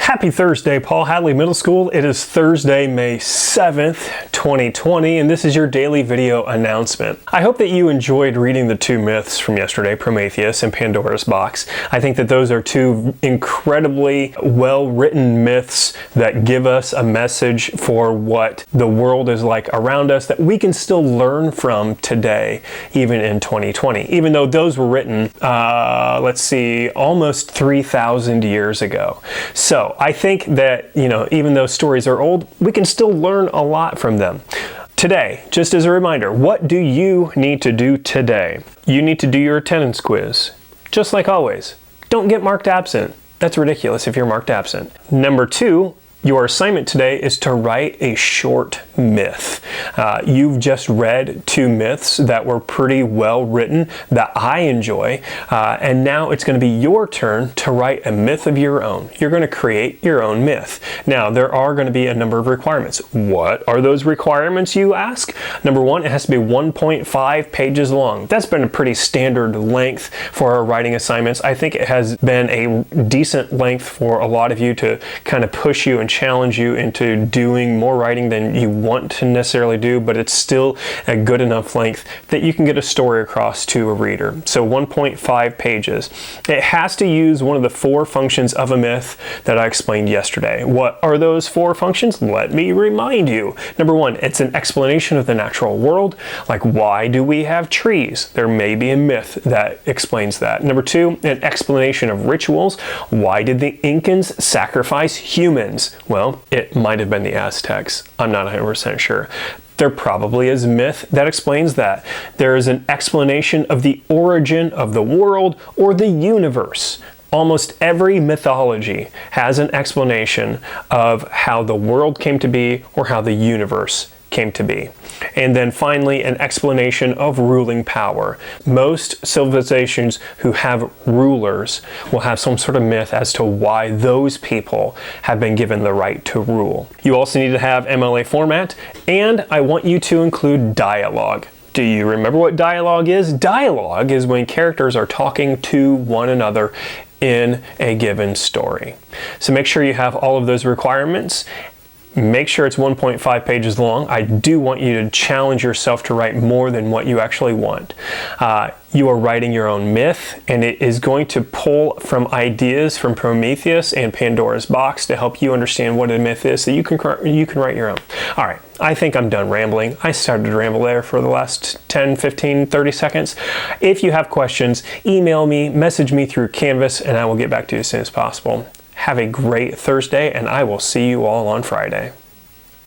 Happy Thursday, Paul Hadley Middle School. It is Thursday, May 7th, 2020, and this is your daily video announcement. I hope that you enjoyed reading the two myths from yesterday, Prometheus and Pandora's Box. I think that those are two incredibly well-written myths that give us a message for what the world is like around us that we can still learn from today, even in 2020, even though those were written, almost 3,000 years ago. So I think that, even though stories are old, we can still learn a lot from them. Today, just as a reminder, what do you need to do today? You need to do your attendance quiz. Just like always, don't get marked absent. That's ridiculous if you're marked absent. Number 2, your assignment today is to write a short myth. You've just read two myths that were pretty well written that I enjoy, and now it's going to be your turn to write a myth of your own. You're going to create your own myth. Now, there are going to be a number of requirements. What are those requirements, you ask? Number 1, it has to be 1.5 pages long. That's been a pretty standard length for our writing assignments. I think it has been a decent length for a lot of you to kind of push you and challenge you into doing more writing than you want to necessarily do, but it's still a good enough length that you can get a story across to a reader. So 1.5 pages. It has to use one of the 4 functions of a myth that I explained yesterday. What are those 4 functions? Let me remind you. Number 1, it's an explanation of the natural world, like why do we have trees? There may be a myth that explains that. Number 2, an explanation of rituals. Why did the Incans sacrifice humans? Well, it might have been the Aztecs. I'm not 100% sure. There probably is a myth that explains that. There is an explanation of the origin of the world or the universe. Almost every mythology has an explanation of how the world came to be or how the universe came to be. And then finally, an explanation of ruling power. Most civilizations who have rulers will have some sort of myth as to why those people have been given the right to rule. You also need to have MLA format, and I want you to include dialogue. Do you remember what dialogue is? Dialogue is when characters are talking to one another in a given story. So make sure you have all of those requirements. Make sure it's 1.5 pages long. I do want you to challenge yourself to write more than what you actually want. You are writing your own myth, and it is going to pull from ideas from Prometheus and Pandora's Box to help you understand what a myth is so you can write your own. All right, I think I'm done rambling. I started to ramble there for the last 10, 15, 30 seconds. If you have questions, email me, message me through Canvas, and I will get back to you as soon as possible. Have a great Thursday, and I will see you all on Friday.